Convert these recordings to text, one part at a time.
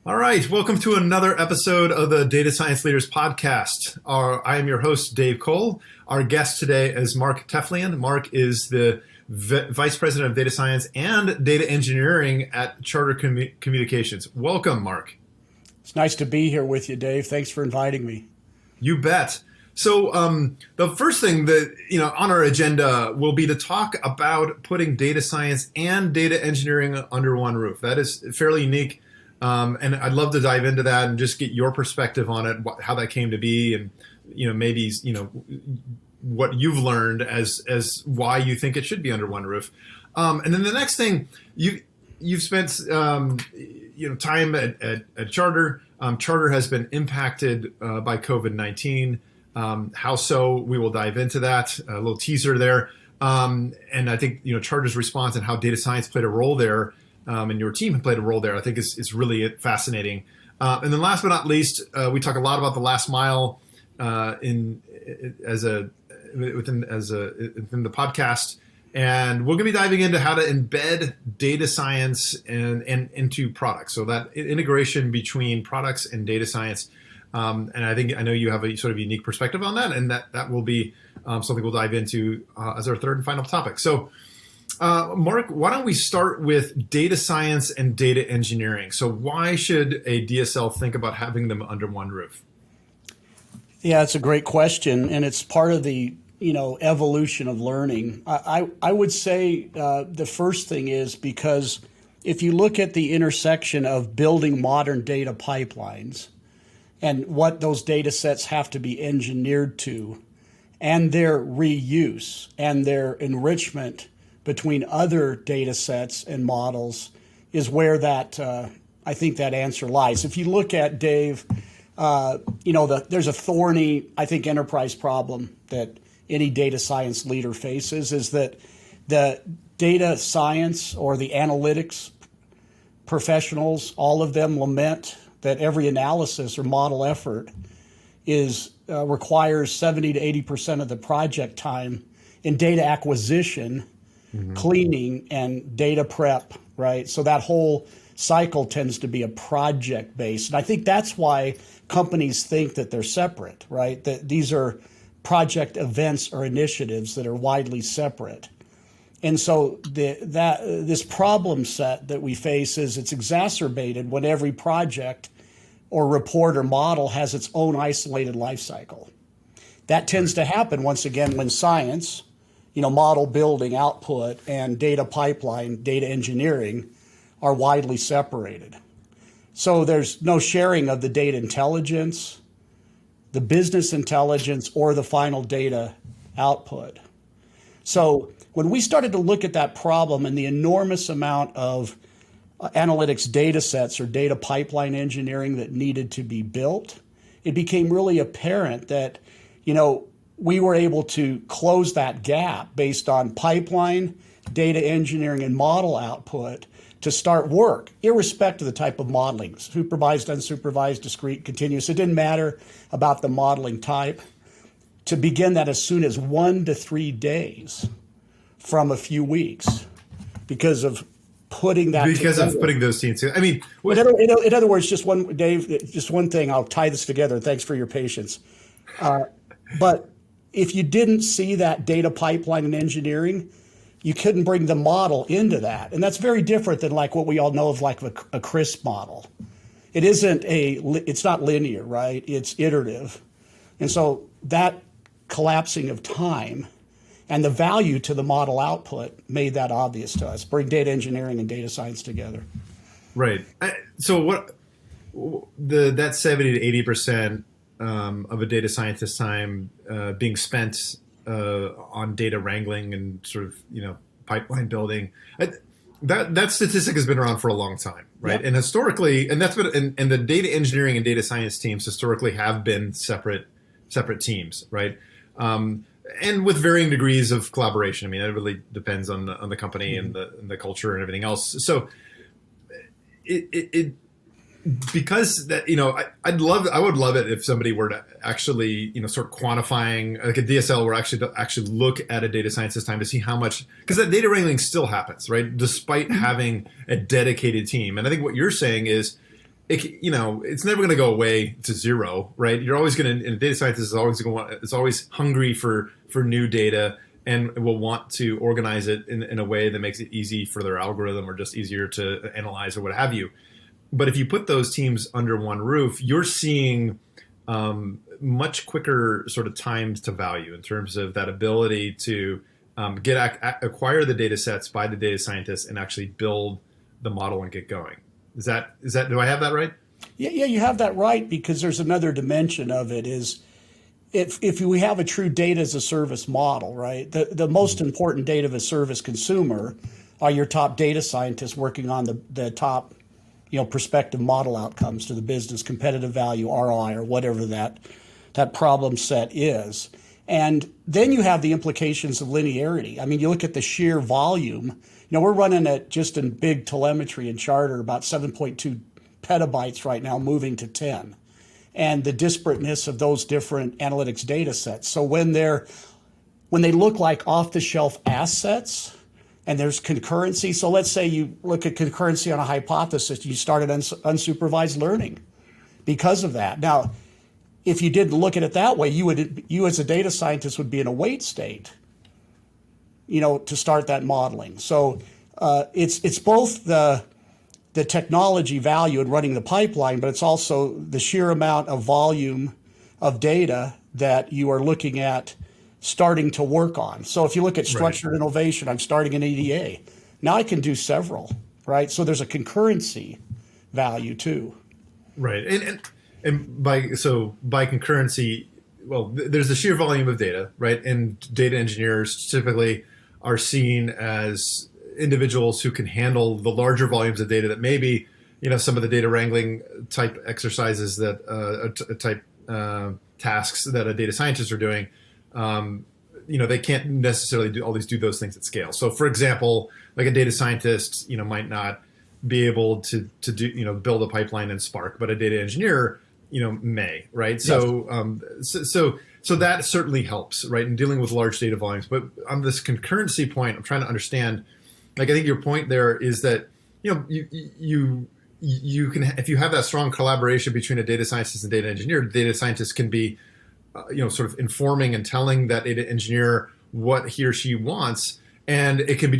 All right, welcome to another episode of the Data Science Leaders Podcast. I am your host, Dave Cole. Our guest today is Mark Teflian. Mark is the Vice President of Data Science and Data Engineering at Charter Communications. Welcome, Mark. It's nice to be here with you, Dave. Thanks for inviting me. You bet. So the first thing that on our agenda will be to talk about putting data science and data engineering under one roof. That is fairly unique, and I'd love to dive into that and just get your perspective on it, how that came to be, and maybe what you've learned as why you think it should be under one roof. And then the next thing, you've spent time at Charter. Charter has been impacted by COVID-19. How so? We will dive into that. A little teaser there. And I think, Charter's response and how data science played a role there, and your team played a role there, I think is really fascinating. And then last but not least, we talk a lot about the last mile within the podcast. And we're going to be diving into how to embed data science and into products. So that integration between products and data science. And I know you have a sort of unique perspective on that, and that will be something we'll dive into as our third and final topic. So, Mark, why don't we start with data science and data engineering? So why should a DSL think about having them under one roof? Yeah, it's a great question, and it's part of the evolution of learning. I would say the first thing is because if you look at the intersection of building modern data pipelines and what those data sets have to be engineered to, and their reuse and their enrichment between other data sets and models is where that I think that answer lies. If you look at, Dave, there's a thorny, I think, enterprise problem that any data science leader faces, is that the data science or the analytics professionals, all of them lament that every analysis or model effort requires 70 to 80% of the project time in data acquisition, cleaning, and data prep, right? So that whole cycle tends to be a project based. And I think that's why companies think that they're separate, right? That these are project events or initiatives that are widely separate. And so this problem set that we face it's exacerbated when every project or report or model has its own isolated life cycle. That tends to happen, once again, when science, model building, output, and data pipeline, data engineering are widely separated. So there's no sharing of the data intelligence, the business intelligence, or the final data output. So when we started to look at that problem and the enormous amount of analytics data sets or data pipeline engineering that needed to be built, it became really apparent that, we were able to close that gap based on pipeline, data engineering, and model output to start work, irrespective of the type of modeling, supervised, unsupervised, discrete, continuous. It didn't matter about the modeling type. To begin that as soon as 1 to 3 days from a few weeks because of putting that putting those teams together. I mean, in other words, just one thing, I'll tie this together. Thanks for your patience. But if you didn't see that data pipeline and engineering, you couldn't bring the model into that. And that's very different than like what we all know of like a CRISP model. It's not linear, right? It's iterative. And so that collapsing of time and the value to the model output made that obvious to us. Bring data engineering and data science together. Right. So that 70 to 80% of a data scientist's time being spent on data wrangling and sort of pipeline building, that statistic has been around for a long time, right? Yep. And historically, and the data engineering and data science teams historically have been separate teams, right? And with varying degrees of collaboration. I mean, it really depends on the company and the culture and everything else. So it because that, I would love it if somebody were to actually, start quantifying, like a DSL where actually look at a data scientist's time to see how much, because that data wrangling still happens, right? Despite having a dedicated team. And I think what you're saying is it's never going to go away to zero, right? You're always going to, and a data scientist is always going to want, is always hungry for new data and will want to organize it in a way that makes it easy for their algorithm or just easier to analyze or what have you. But if you put those teams under one roof, you're seeing much quicker sort of times to value in terms of that ability to acquire the data sets by the data scientists and actually build the model and get going. Is that do I have that right? Yeah, you have that right, because there's another dimension of it is if we have a true data as a service model, right? The most important data as a service consumer are your top data scientists working on the top, prospective model outcomes to the business, competitive value, ROI, or whatever that problem set is. And then you have the implications of linearity. I mean, you look at the sheer volume. We're running at just in big telemetry and charter about 7.2 petabytes right now, moving to 10. And the disparateness of those different analytics data sets. So when they look like off-the-shelf assets and there's concurrency. So let's say you look at concurrency on a hypothesis, you started unsupervised learning because of that. Now, if you didn't look at it that way, you as a data scientist would be in a wait state, to start that modeling. So it's both the technology value in running the pipeline, but it's also the sheer amount of volume of data that you are looking at starting to work on. So if you look at structured innovation, I'm starting an EDA. Now I can do several, right? So there's a concurrency value too. Right. And by concurrency, well, there's the sheer volume of data, right? And data engineers typically are seen as individuals who can handle the larger volumes of data that maybe, some of the data wrangling type exercises that tasks that a data scientist are doing, they can't necessarily do those things at scale. So, for example, like a data scientist, might not be able to do, build a pipeline in Spark, but a data engineer, may, right? Yes. So that certainly helps, right, in dealing with large data volumes. But on this concurrency point, I'm trying to understand. Like, I think your point there is that you can, if you have that strong collaboration between a data scientist and data engineer, the data scientist can be sort of informing and telling that data engineer what he or she wants, and it can be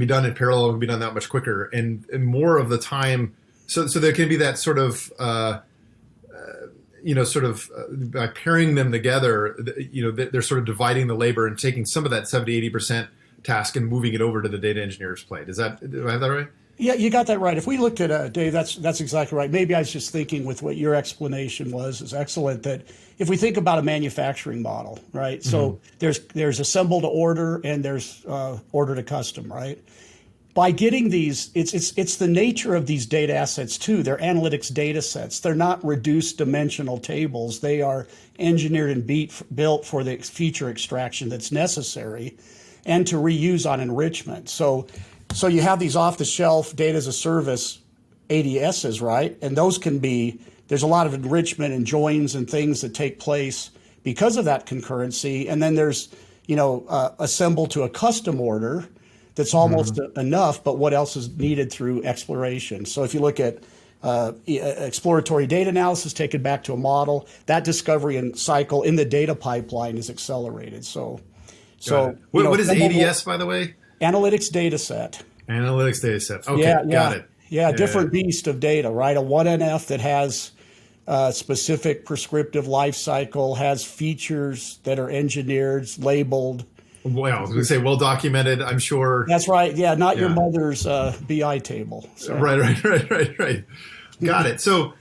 done in parallel. It can be done that much quicker and more of the time. So there can be that sort of by pairing them together, they're sort of dividing the labor and taking some of that 70-80% task and moving it over to the data engineer's plate. Do I have that right? Yeah, you got that right. If we looked at Dave, that's exactly right. Maybe I was just thinking with what your explanation was is excellent. That if we think about a manufacturing model, right? Mm-hmm. So there's assemble to order and there's order to custom, right? By getting these, it's the nature of these data assets too. They're analytics data sets. They're not reduced dimensional tables. They are engineered and built for the feature extraction that's necessary, and to reuse on enrichment. So you have these off-the-shelf data as a service ADSs, right? And those there's a lot of enrichment and joins and things that take place because of that concurrency. And then there's, assemble to a custom order that's almost enough, but what else is needed through exploration? So if you look at exploratory data analysis, take it back to a model, that discovery and cycle in the data pipeline is accelerated. So what is ADS, by the way? Analytics data set. Analytics data set. Okay, got it. Yeah, different beast of data, right? A 1NF that has a specific prescriptive life cycle, has features that are engineered, labeled. Well, I was going to say well documented, I'm sure. That's right. Yeah, not your mother's BI table. So. Right. Got it. So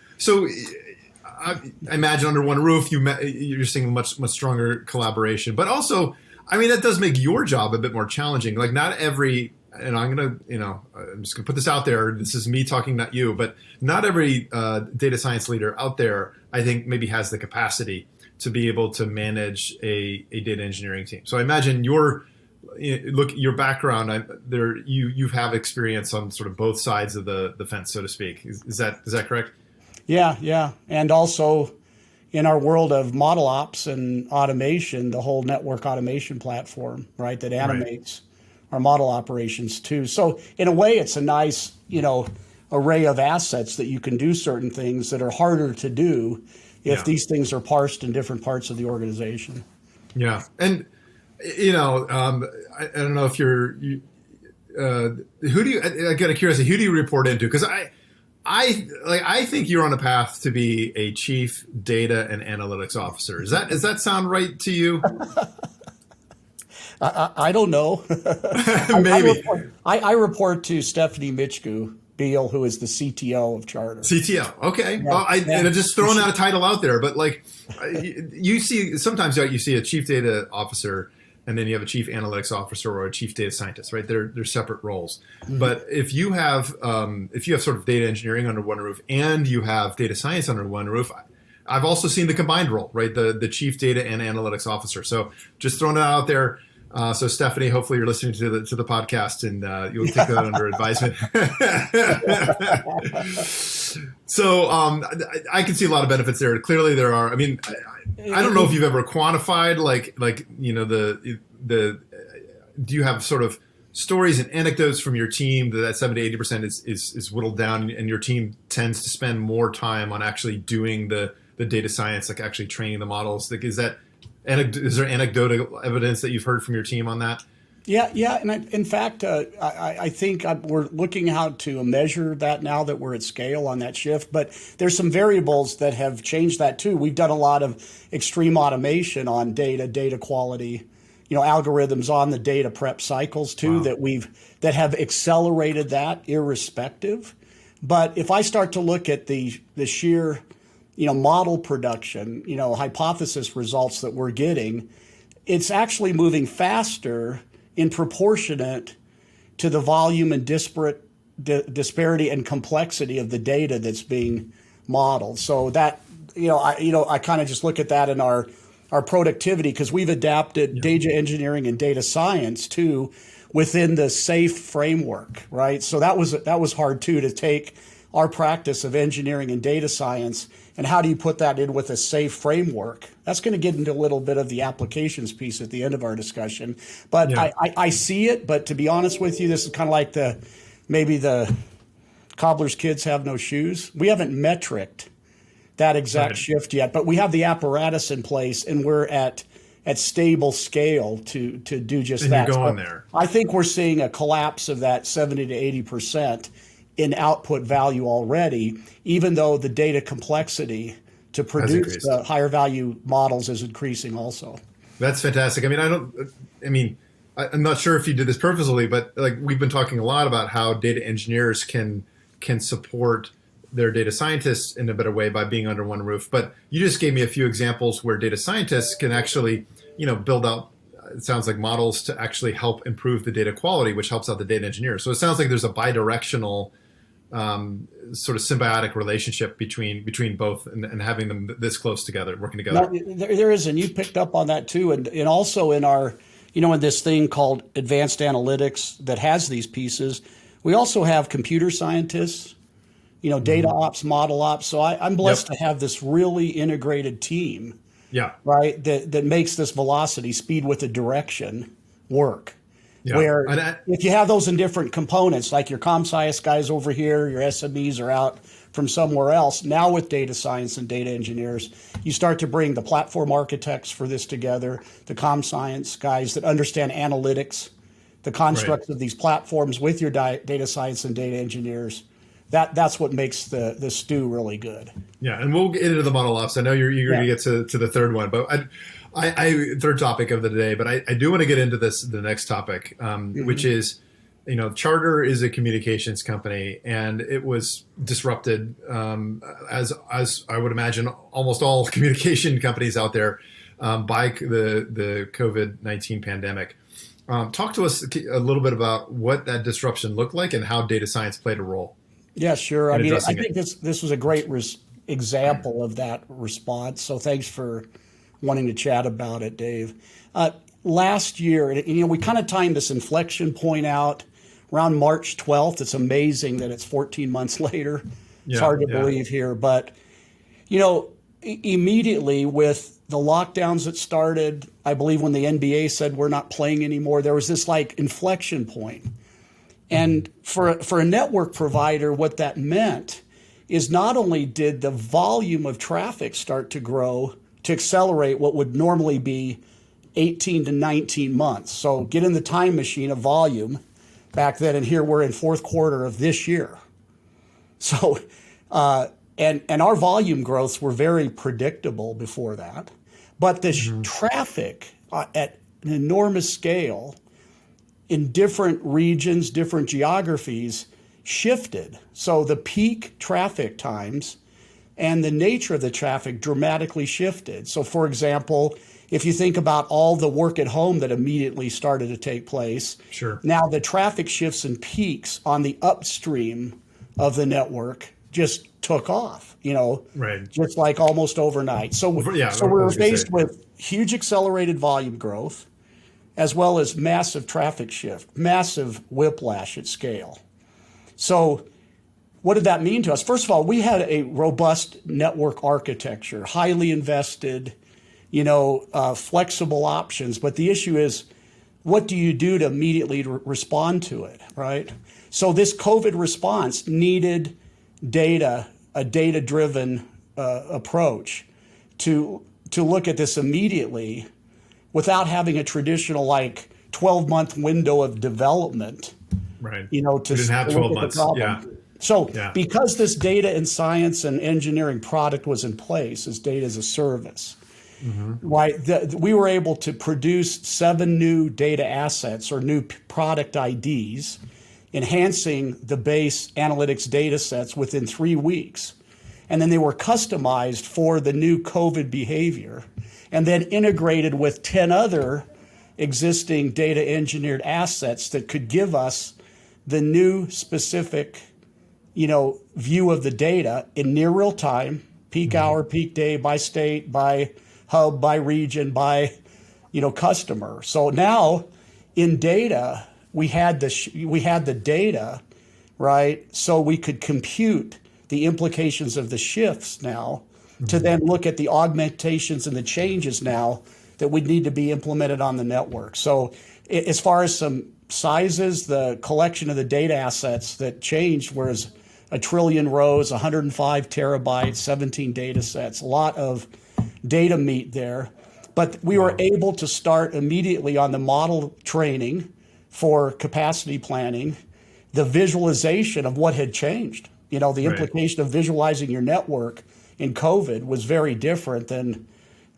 I imagine under one roof, you're seeing much stronger collaboration, but also, I mean, that does make your job a bit more challenging. Like not every, and I'm just gonna put this out there. This is me talking, not you, but not every data science leader out there, I think, maybe has the capacity to be able to manage a data engineering team. So I imagine your background, you have experience on sort of both sides of the fence, so to speak. Is that correct? Yeah, and also in our world of model ops and automation, the whole network automation platform, right, that animates our model operations too. So in a way, it's a nice, array of assets that you can do certain things that are harder to do if these things are parsed in different parts of the organization. Yeah. And, I don't know if who do you, I got a curiosity, who do you report into? Because I think you're on a path to be a chief data and analytics officer. Does that sound right to you? I don't know. Maybe. I report to Stephanie Mitchku Beal, who is the CTO of Charter. CTO. Okay. Yeah, well, and just throwing out a title out there, but like you see, sometimes you see a chief data officer and then you have a chief analytics officer or a chief data scientist, right? They're separate roles. Mm-hmm. But if you have sort of data engineering under one roof and you have data science under one roof, I've also seen the combined role, right? The chief data and analytics officer. So just throwing it out there. So Stephanie, hopefully you're listening to the podcast and you'll take that under advisement. So I can see a lot of benefits there. Clearly there are. I mean, I don't know if you've ever quantified do you have sort of stories and anecdotes from your team that 70 to 80% is whittled down and your team tends to spend more time on actually doing the data science, like actually training the models? Like, is there anecdotal evidence that you've heard from your team on that? Yeah. And in fact, I think we're looking how to measure that now that we're at scale on that shift. But there's some variables that have changed that too. We've done a lot of extreme automation on data quality, algorithms on the data prep cycles too. Wow. that have accelerated that irrespective. But if I start to look at the sheer model production, hypothesis results that we're getting, it's actually moving faster in proportionate to the volume and disparity and complexity of the data that's being modeled. So that, I kind of just look at that in our productivity because we've adapted data engineering and data science too within the SAFE framework, right? So that was hard too, to take our practice of engineering and data science and how do you put that in with a SAFE framework? That's going to get into a little bit of the applications piece at the end of our discussion. But I see it, but to be honest with you, this is kind of like maybe the cobbler's kids have no shoes. We haven't metriced that exact shift yet, but we have the apparatus in place and we're at stable scale to do just that. You're going there. I think we're seeing a collapse of that 70 to 80% in output value already, even though the data complexity to produce the higher value models is increasing also. That's fantastic. I'm not sure if you did this purposely, but like we've been talking a lot about how data engineers can support their data scientists in a better way by being under one roof. But you just gave me a few examples where data scientists can actually, build out, it sounds like, models to actually help improve the data quality, which helps out the data engineer. So it sounds like there's a bidirectional sort of symbiotic relationship between both and having them this close together, working together. No, there is, and you picked up on that too. And also in our, in this thing called advanced analytics that has these pieces, we also have computer scientists, data ops, model ops. So I'm blessed to have this really integrated team, right, that makes this velocity, speed with a direction work. Yeah. Where if you have those in different components, like your comm science guys over here, your SMEs are out from somewhere else. Now with data science and data engineers, you start to bring the platform architects for this together, the comm science guys that understand analytics, the constructs of these platforms with your data science and data engineers. That's what makes the stew really good. Yeah, and we'll get into the model ops. I know you're going to get to the third one, but I third topic of the day, but I do want to get into the next topic, which is, Charter is a communications company, and it was disrupted, as I would imagine almost all communication companies out there, by the COVID-19 pandemic. Talk to us a little bit about what that disruption looked like and how data science played a role. Yeah, sure. I think this was a great example of that response. So thanks for wanting to chat about it, Dave. Last year, we kind of timed this inflection point out around March 12th. It's amazing that it's 14 months later. It's hard to believe here. But, immediately with the lockdowns that started, I believe when the NBA said we're not playing anymore, there was this like inflection point. And for a network provider, what that meant is not only did the volume of traffic start to grow to accelerate what would normally be 18 to 19 months. So get in the time machine of volume back then, and here we're in fourth quarter of this year. So, and our volume growths were very predictable before that. But the traffic at an enormous scale in different regions, different geographies shifted. So the peak traffic times and the nature of the traffic dramatically shifted. So for example, if you think about all the work at home that immediately started to take place, Sure. Now the traffic shifts and peaks on the upstream of the network just took off, Right. just like almost overnight. So we were faced with huge accelerated volume growth, as well as massive traffic shift, massive whiplash at scale. So what did that mean to us? First of all, we had a robust network architecture, highly invested, flexible options. But the issue is, what do you do to immediately respond to it, right? So this COVID response needed data, a data-driven approach to look at this immediately without having a traditional 12-month window of development. Right. To we didn't have 12 months. Yeah. So because this data and science and engineering product was in place as data as a service, right, we were able to produce 7 new data assets or new product IDs, enhancing the base analytics data sets within 3 weeks. And then they were customized for the new COVID behavior and then integrated with 10 other existing data engineered assets that could give us the new specific, view of the data in near real time, peak hour, peak day, by state, by hub, by region, by, customer. So now in data, we had the data, right? So we could compute the implications of the shifts now to then look at the augmentations and the changes now that would need to be implemented on the network. So as far as some sizes, the collection of the data assets that changed was 1 trillion rows, 105 terabytes, 17 data sets, a lot of data meat there. But we were able to start immediately on the model training for capacity planning, the visualization of what had changed. The implication of visualizing your network in COVID was very different than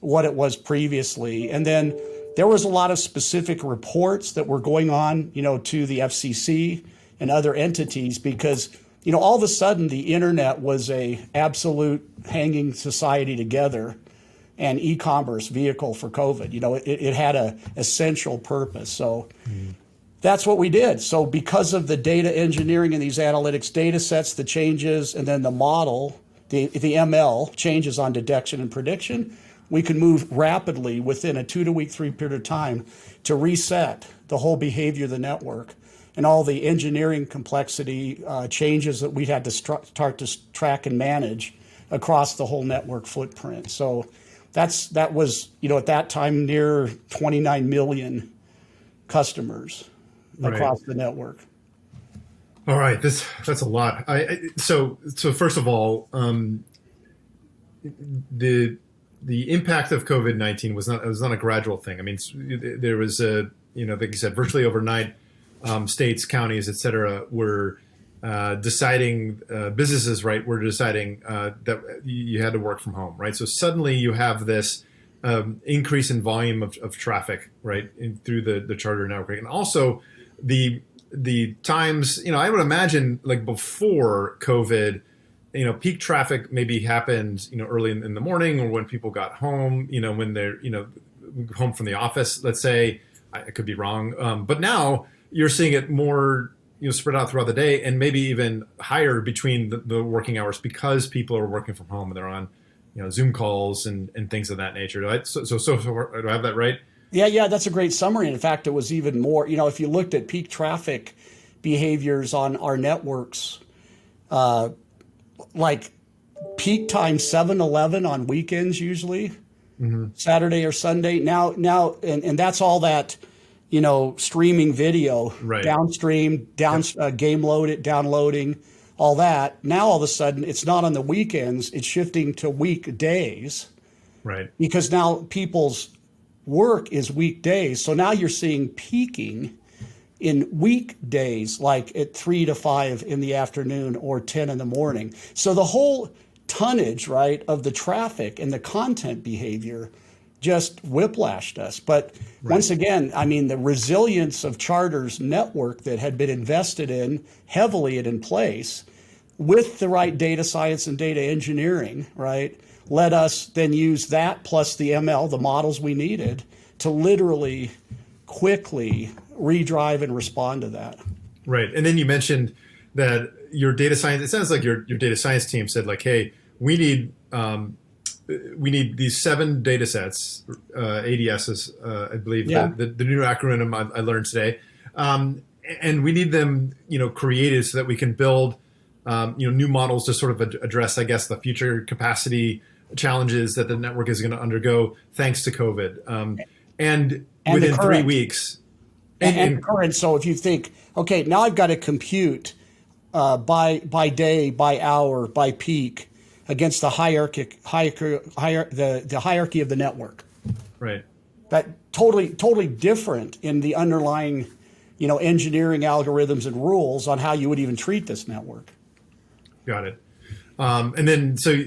what it was previously. And then there was a lot of specific reports that were going on, to the FCC and other entities because, all of a sudden the internet was a absolute hanging society together and e-commerce vehicle for COVID. It had a essential purpose. So that's what we did. So because of the data engineering and these analytics data sets, the changes, and then the model, the ML changes on detection and prediction, we could move rapidly within a 2 to 3 period of time to reset the whole behavior of the network and all the engineering complexity changes that we had to start to track and manage across the whole network footprint. So that was, at that time, near 29 million customers across the network. All right, that's a lot. So first of all, the impact of COVID-19 was not a gradual thing. I mean, there was like you said, virtually overnight, states, counties, et cetera, were deciding, businesses, right, were deciding that you had to work from home, right? So suddenly you have this increase in volume of traffic, right, through the charter network. And also the times, I would imagine like before COVID, peak traffic maybe happened, early in the morning or when people got home, when they're, home from the office, let's say. I could be wrong. But now you're seeing it more, spread out throughout the day and maybe even higher between the working hours because people are working from home and they're on, Zoom calls and things of that nature. Do I have that right? Yeah, that's a great summary. In fact, it was even more, if you looked at peak traffic behaviors on our networks, like peak time 7-11 on weekends usually, Saturday or Sunday. Now, and that's all that streaming video, Right. downstream, game load it, downloading, all that. Now all of a sudden it's not on the weekends, it's shifting to weekdays Right. because now people's work is weekdays. So now you're seeing peaking in weekdays, like at 3 to 5 in the afternoon or 10 in the morning. So the whole tonnage, right, of the traffic and the content behavior just whiplashed us. But once again, I mean, the resilience of Charter's network that had been invested in heavily and in place with the right data science and data engineering, right, let us then use that plus the ML, the models we needed, to literally quickly redrive and respond to that. Right. And then you mentioned that your data science, it sounds like your data science team said like, hey, we need these 7 data sets, ADSs, I believe, the new acronym I learned today. And we need them, created so that we can build, new models to sort of address, I guess, the future capacity challenges that the network is going to undergo thanks to COVID. And within 3 weeks. And current. So if you think, okay, now I've got to compute by day, by hour, by peak against the hierarchy of the network. Right. That totally different in the underlying, engineering algorithms and rules on how you would even treat this network. Got it. And then so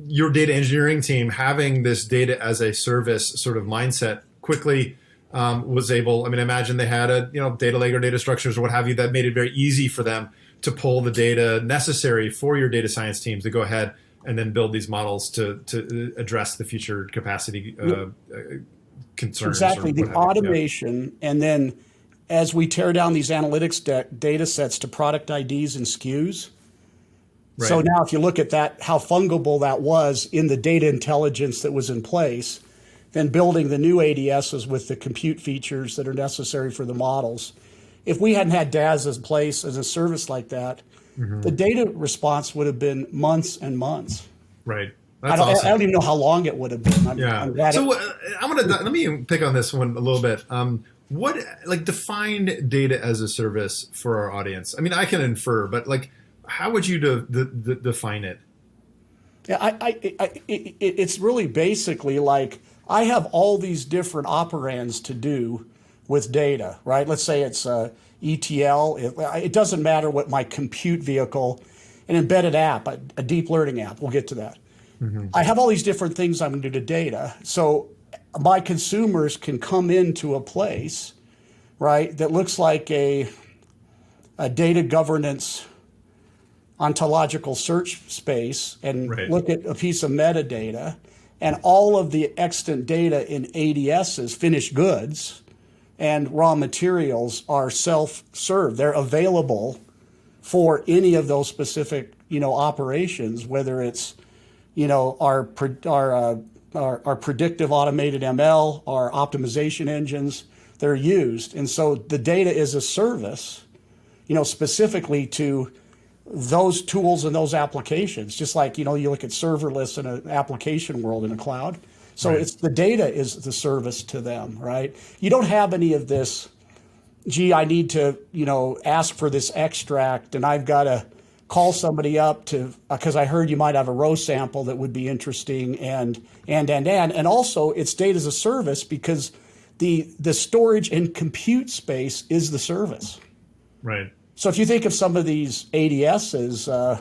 your data engineering team having this data as a service sort of mindset quickly was able, I imagine they had a, data lake or data structures or what have you that made it very easy for them to pull the data necessary for your data science teams to go ahead and then build these models to address the future capacity concerns. Exactly. The automation. And then as we tear down these analytics data sets to product IDs and SKUs. Right. So now if you look at that, how fungible that was in the data intelligence that was in place, then building the new ADSs with the compute features that are necessary for the models. If we hadn't had DAS in place as a service like that, the data response would have been months and months. Right. That's awesome. I don't even know how long it would have been. I'm glad so let me pick on this one a little bit. What define data as a service for our audience? I can infer, but how would you define it? Yeah, it's really basically like I have all these different operands to do with data, right? Let's say it's ETL. It doesn't matter what my compute vehicle, an embedded app, a deep learning app. We'll get to that. I have all these different things I'm going to do to data. So my consumers can come into a place, right, that looks like a data governance ontological search space and look at a piece of metadata, and all of the extant data in ADSs, finished goods, and raw materials are self-served. They're available for any of those specific, operations, whether it's, our predictive automated ML, our optimization engines, they're used. And so the data is a service, specifically to those tools and those applications, just like, you look at serverless in an application world in a cloud. So it's the data is the service to them, right? You don't have any of this, gee, I need to, ask for this extract and I've got to call somebody up to, because I heard you might have a row sample that would be interesting and also it's data as a service because the storage and compute space is the service. Right. So if you think of some of these ADSs,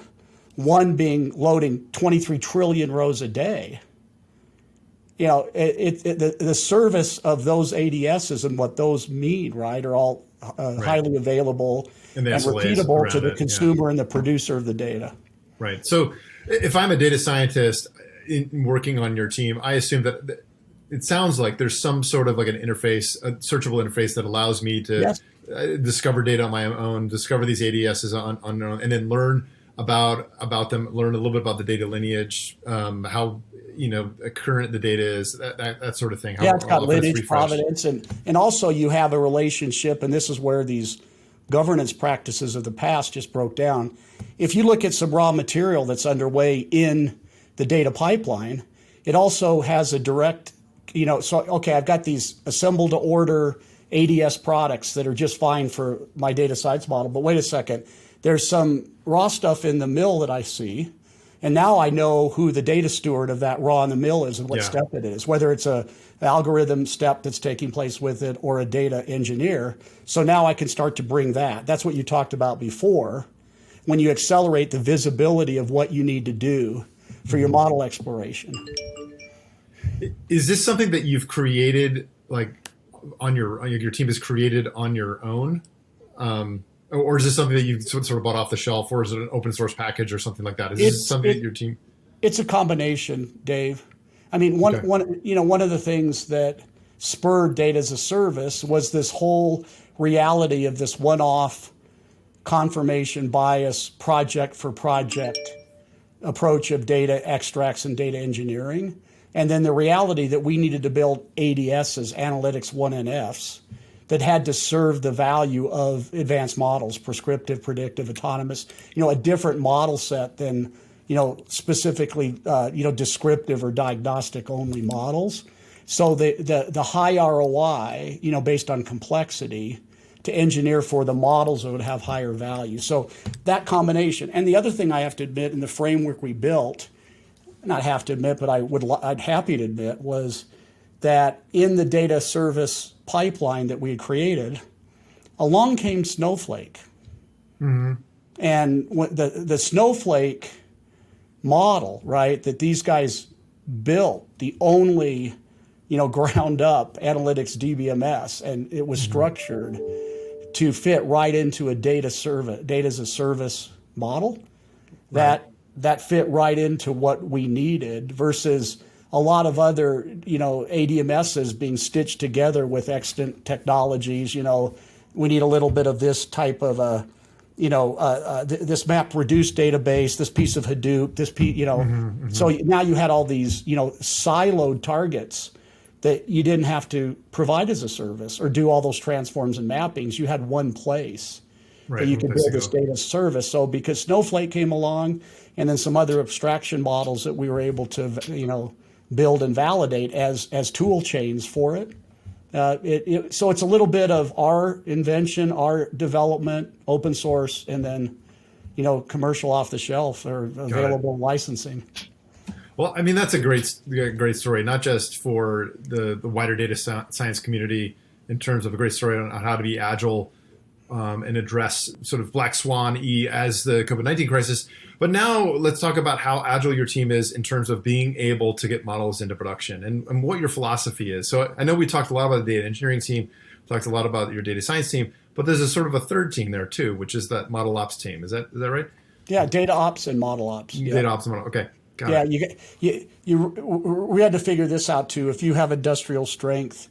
one being loading 23 trillion rows a day, the service of those ADSs and what those mean, right, are all highly available and repeatable to the consumer and the producer of the data. Right. So if I'm a data scientist working on your team, I assume that it sounds like there's some sort of like an interface, a searchable interface that allows me to discover data on my own, discover these ADSs on their own, and then learn about them, learn a little bit about the data lineage, how current the data is, that sort of thing. It's got lineage, provenance, and also you have a relationship, and this is where these governance practices of the past just broke down. If you look at some raw material that's underway in the data pipeline, it also has a direct, I've got these assembled to order ADS products that are just fine for my data science model. But wait a second, there's some raw stuff in the mill that I see. And now I know who the data steward of that raw in the mill is and what step it is, whether it's a algorithm step that's taking place with it or a data engineer. So now I can start to bring that. That's what you talked about before, when you accelerate the visibility of what you need to do for your model exploration. Is this something that you've created, like on your team has created on your own? Or is this something that you sort of bought off the shelf, or is it an open source package or something like that? Is this something that your team? It's a combination, Dave. I mean, one of the things that spurred data as a service was this whole reality of this one-off confirmation bias project for project approach of data extracts and data engineering. And then the reality that we needed to build ADSs, analytics 1NFs, that had to serve the value of advanced models, prescriptive, predictive, autonomous, a different model set than, specifically, descriptive or diagnostic only models. So the high ROI, based on complexity, to engineer for the models that would have higher value. So that combination. And the other thing I have to admit in the framework we built, not have to admit, but I'd happy to admit, was that in the data service pipeline that we had created, along came Snowflake. Mm-hmm. And the Snowflake model, right, that these guys built, the only, ground up analytics DBMS, and it was structured to fit right into a data as a service model that fit right into what we needed versus a lot of other, ADMSs being stitched together with extant technologies. We need a little bit of this type of this map reduced database, this piece of Hadoop, this piece, So now you had all these, siloed targets that you didn't have to provide as a service or do all those transforms and mappings. You had one place that you could build this data service. So because Snowflake came along and then some other abstraction models that we were able to, build and validate as tool chains for it. So it's a little bit of our invention, our development, open source, and then, commercial off the shelf or available licensing. Well, I mean, that's a great story, not just for the wider data science community in terms of a great story on how to be agile and address sort of black swan-y as the COVID-19 crisis. But now let's talk about how agile your team is in terms of being able to get models into production and what your philosophy is. So I know we talked a lot about the data engineering team, talked a lot about your data science team, but there's a sort of a third team there too, which is that model ops team. Is that right? Yeah, data ops and model ops. Yeah. Data ops and model. Okay. Got it. We had to figure this out too. If you have industrial strength,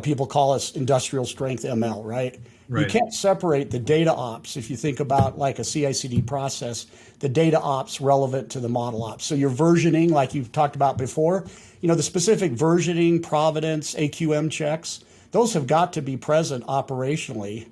people call us industrial strength ML, right? You can't separate the data ops if you think about like a CI/CD process, the data ops relevant to the model ops. So your versioning, like you've talked about before, the specific versioning, provenance, AQM checks, those have got to be present operationally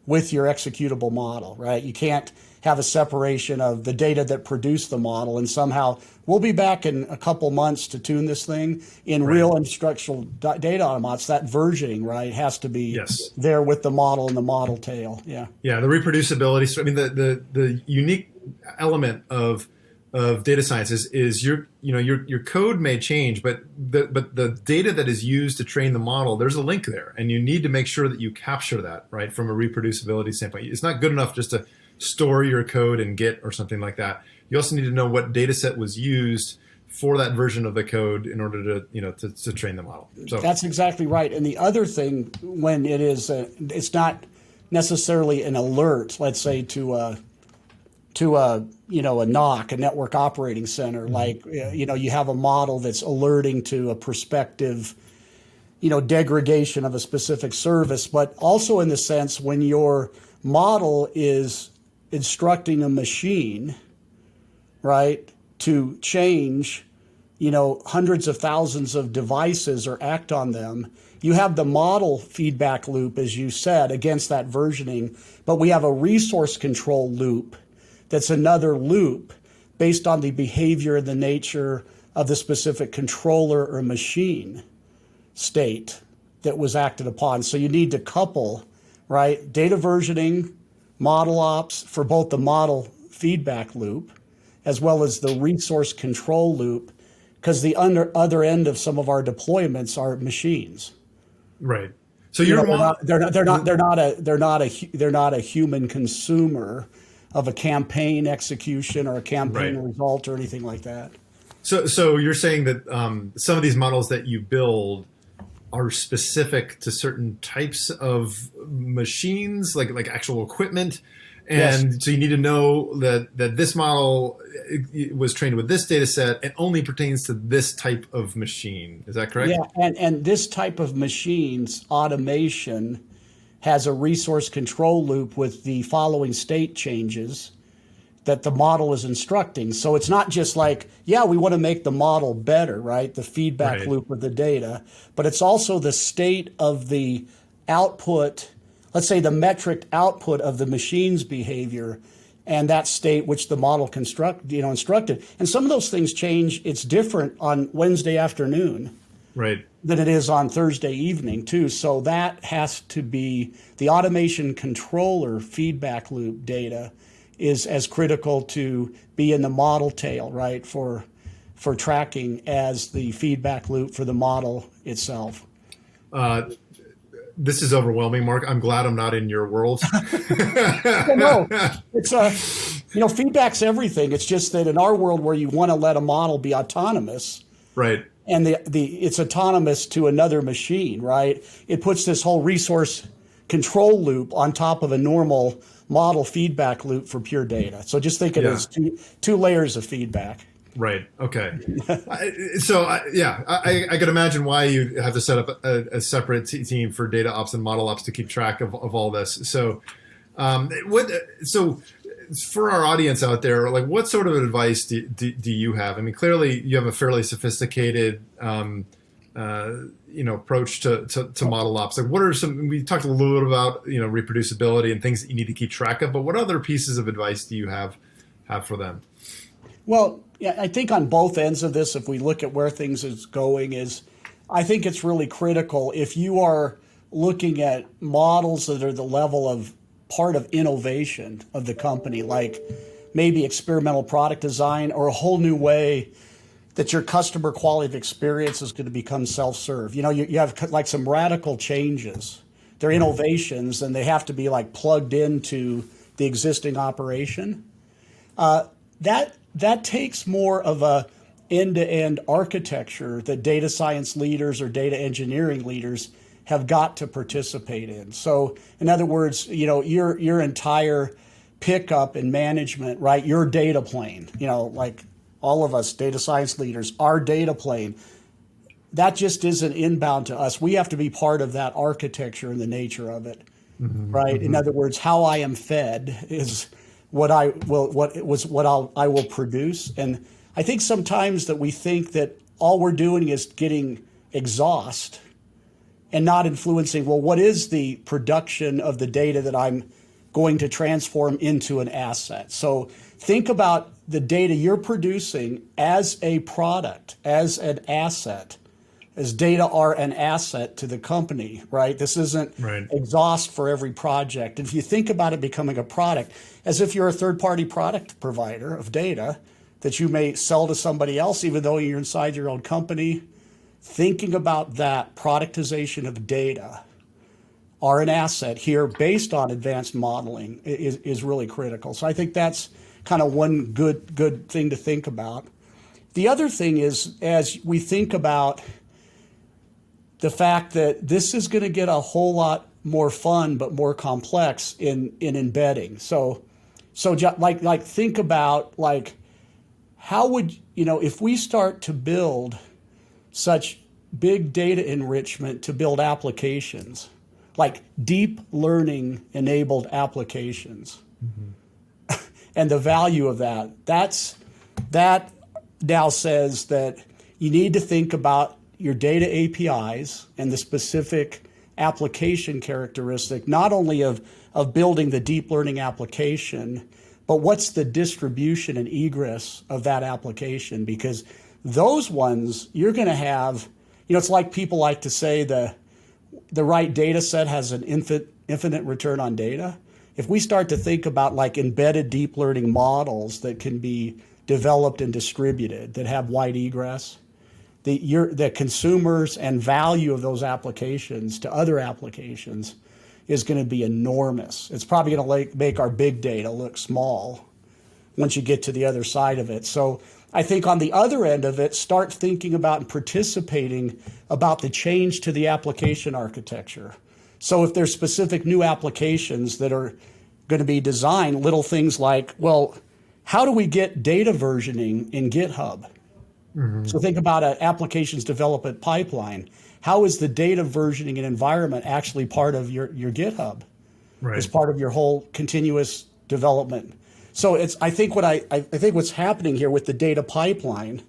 with your executable model, right? You can't have a separation of the data that produced the model and somehow we'll be back in a couple months to tune this thing in real instructional data automats. That versioning, right, has to be there with the model and the model tail. Yeah. Yeah. The reproducibility. So, I mean, the unique element of data science is your code may change, but the data that is used to train the model, there's a link there, and you need to make sure that you capture that, right, from a reproducibility standpoint. It's not good enough just to store your code in Git or something like that. You also need to know what data set was used for that version of the code in order to train the model. So that's exactly right. And the other thing, when it is, it's not necessarily an alert, let's say to a NOC, a network operating center, like, you have a model that's alerting to a prospective, degradation of a specific service, but also in the sense when your model is instructing a machine, right, to change, hundreds of thousands of devices or act on them, you have the model feedback loop, as you said, against that versioning, but we have a resource control loop that's another loop based on the behavior and the nature of the specific controller or machine state that was acted upon. So you need to couple, right, data versioning, model ops for both the model feedback loop as well as the resource control loop, because the other end of some of our deployments are machines. Right. So you're they're not a human consumer of a campaign execution or a campaign result or anything like that. So you're saying that some of these models that you build are specific to certain types of machines, like actual equipment, and so you need to know that this model was trained with this data set and only pertains to this type of machine. Is that correct? Yeah, and this type of machine's automation has a resource control loop with the following state changes that the model is instructing. So it's not just like, yeah, we want to make the model better, right? The feedback loop of the data, but it's also the state of the output, let's say the metric output of the machine's behavior and that state which the model instructed. And some of those things change. It's different on Wednesday afternoon than it is on Thursday evening too. So that has to be the automation controller feedback loop data is as critical to be in the model tail, right, for tracking as the feedback loop for the model itself. This is overwhelming, Mark. I'm glad I'm not in your world. No, it's feedback's everything. It's just that in our world where you want to let a model be autonomous, right, and it's autonomous to another machine, right? It puts this whole resource control loop on top of a normal model feedback loop for pure data. So just think of it as two layers of feedback. Right. Okay. I could imagine why you have to set up a separate team for data ops and model ops to keep track of all this. So, for our audience out there, like, what sort of advice do you have? I mean, clearly you have a fairly sophisticated, approach to model ops. Like, what are we talked a little bit about, reproducibility and things that you need to keep track of, but what other pieces of advice do you have for them? Well, yeah, I think on both ends of this, if we look at where things is going, I think it's really critical if you are looking at models that are the level of part of innovation of the company, like maybe experimental product design or a whole new way that your customer quality of experience is going to become self-serve. You have like some radical changes. They're innovations and they have to be like plugged into the existing operation. That takes more of a end-to-end architecture that data science leaders or data engineering leaders have got to participate in. So in other words, your entire pickup and management, right? Your data plane, like all of us data science leaders, our data plane, that just isn't inbound to us. We have to be part of that architecture and the nature of it, right? In other words, how I am fed is what I will produce. And I think sometimes that we think that all we're doing is getting exhaust and not influencing, well, what is the production of the data that I'm going to transform into an asset? So think about the data you're producing as a product, as an asset, as data are an asset to the company, right? This isn't exhaust for every project. If you think about it becoming a product, as if you're a third-party product provider of data that you may sell to somebody else, even though you're inside your own company, thinking about that productization of data are an asset here based on advanced modeling is really critical. So I think that's kind of one good thing to think about. The other thing is, as we think about the fact that this is going to get a whole lot more fun but more complex in embedding. So like think about like how would if we start to build such big data enrichment to build applications, like deep learning enabled applications, and the value of that now says that you need to think about your data APIs and the specific application characteristic, not only of building the deep learning application, but what's the distribution and egress of that application? Because those ones you're going to have, it's like people like to say the right data set has an infinite return on data. If we start to think about like embedded deep learning models that can be developed and distributed, that have wide egress, the consumers and value of those applications to other applications is going to be enormous. It's probably going to make our big data look small once you get to the other side of it. So I think on the other end of it, start thinking about and participating about the change to the application architecture. So if there's specific new applications that are going to be designed, little things like, well, how do we get data versioning in GitHub? Mm-hmm. So think about an applications development pipeline. How is the data versioning and environment actually part of your GitHub? Right. As part of your whole continuous development. So I think what's happening here with the data pipeline,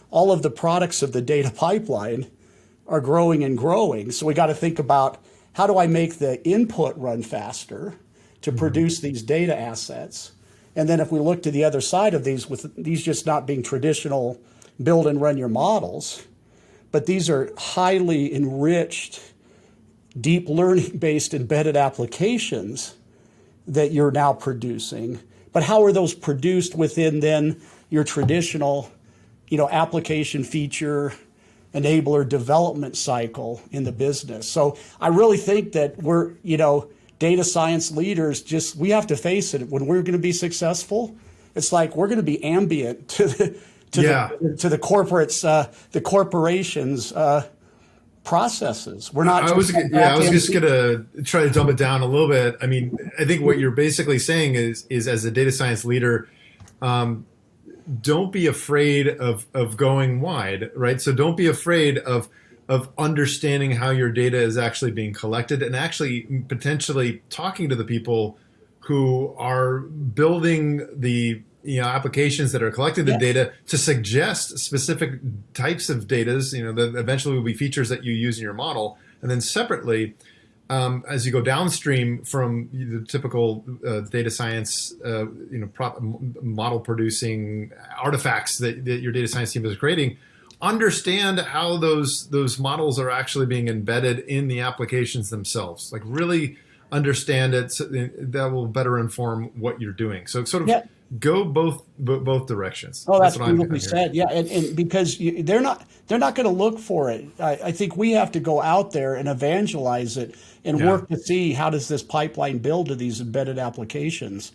all of the products of the data pipeline are growing and growing. So we got to think about, how do I make the input run faster to produce these data assets? And then if we look to the other side of these, with these just not being traditional build and run your models, but these are highly enriched, deep learning based embedded applications that you're now producing. But how are those produced within then your traditional, application feature enabler development cycle in the business? So I really think that we're, data science leaders, we have to face it. When we're going to be successful, it's like we're going to be ambient to the corporations processes. We're not. I was just going to try to dumb it down a little bit. I mean, I think what you're basically saying is as a data science leader, don't be afraid of going wide, right? So don't be afraid of understanding how your data is actually being collected, and actually potentially talking to the people who are building the applications that are collecting the data to suggest specific types of data, that eventually will be features that you use in your model. And then separately, as you go downstream from the typical data science, model producing artifacts that your data science team is creating, understand how those models are actually being embedded in the applications themselves. Like really understand it, so that will better inform what you're doing. So sort of go both directions. Oh, that's beautifully said. Yeah, and because they're not going to look for it. I think we have to go out there and evangelize it and work to see, how does this pipeline build to these embedded applications.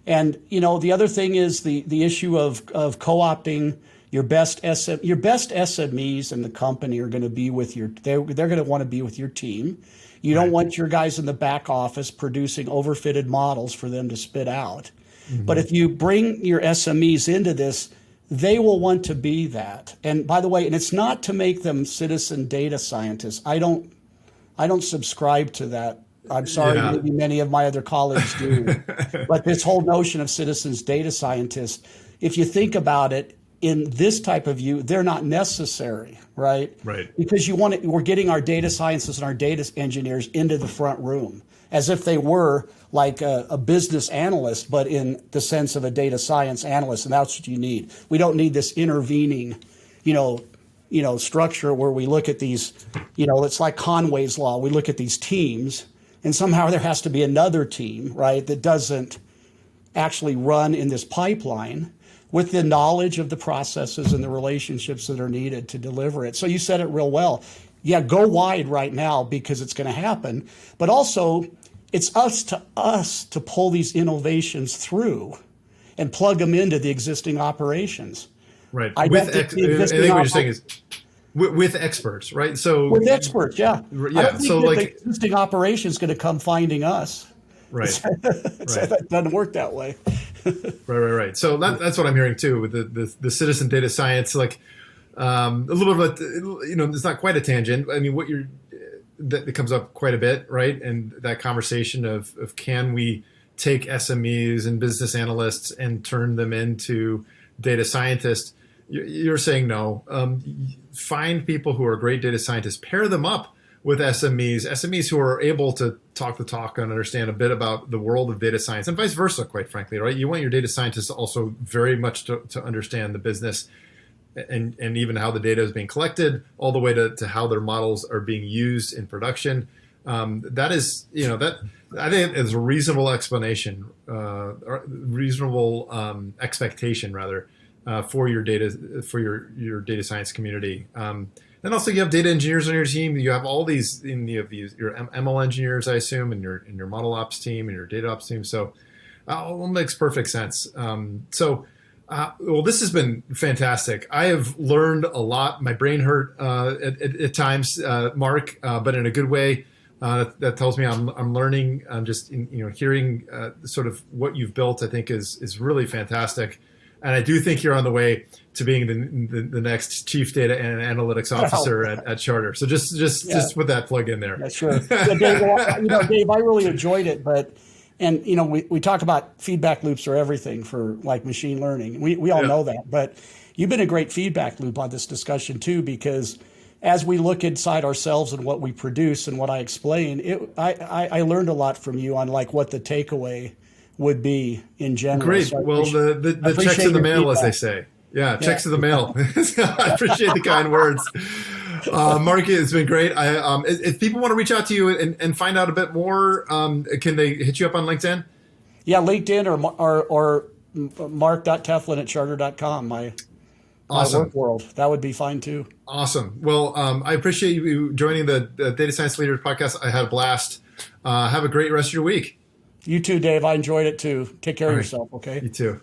And the other thing is the issue of co-opting your best SMEs in the company are going to be with they're going to want to be with your team. You don't want your guys in the back office producing overfitted models for them to spit out. Mm-hmm. But if you bring your SMEs into this, they will want to be that. And by the way, and it's not to make them citizen data scientists. I don't subscribe to that. I'm sorry, maybe many of my other colleagues do. But this whole notion of citizens data scientists, if you think about it, in this type of view, they're not necessary, right? Right. Because we're getting our data scientists and our data engineers into the front room as if they were like a business analyst, but in the sense of a data science analyst, and that's what you need. We don't need this intervening, structure where we look at these, it's like Conway's Law. We look at these teams, and somehow there has to be another team, right, that doesn't actually run in this pipeline with the knowledge of the processes and the relationships that are needed to deliver it. So you said it real well. Yeah, go wide right now because it's going to happen. But also, it's us to pull these innovations through and plug them into the existing operations. Right. I think what you're saying is with experts, right? So with experts, yeah. I don't think the existing operation is going to come finding us. Right. That doesn't work that way. Right. So that's what I'm hearing too with the citizen data science. Like a little bit of it's not quite a tangent. I mean, that comes up quite a bit, right? And that conversation of can we take SMEs and business analysts and turn them into data scientists? You're saying no. Find people who are great data scientists, pair them up with SMEs who are able to talk the talk and understand a bit about the world of data science, and vice versa, quite frankly, right? You want your data scientists also very much to understand the business and even how the data is being collected, all the way to how their models are being used in production. That is, that I think is a reasonable explanation, or reasonable expectation rather, for your your data science community. Then also you have data engineers on your team. You have all these, you have your ML engineers, I assume, and your model ops team and your data ops team. So all makes perfect sense. Well, this has been fantastic. I have learned a lot. My brain hurt at times, Mark, but in a good way. That tells me I'm learning. I'm just hearing sort of what you've built. I think is really fantastic, and I do think you're on the way to being the next chief data and analytics officer at Charter. So just put that plug in there. Yeah, sure. Yeah, Dave, Dave, I really enjoyed it, and we talk about feedback loops or everything for like machine learning. We all know that, but you've been a great feedback loop on this discussion too, because as we look inside ourselves and what we produce and what I explain, I learned a lot from you on like what the takeaway would be in general. Great. So well, the checks in the mail, feedback, as they say. Yeah, checks in the mail. I appreciate the kind words. Mark, it's been great. If people want to reach out to you and find out a bit more, can they hit you up on LinkedIn? Yeah, LinkedIn or mark.teflin@charter.com. My work world. That would be fine too. Awesome. Well, I appreciate you joining the Data Science Leaders podcast. I had a blast. Have a great rest of your week. You too, Dave. I enjoyed it too. Take care of yourself, okay? You too.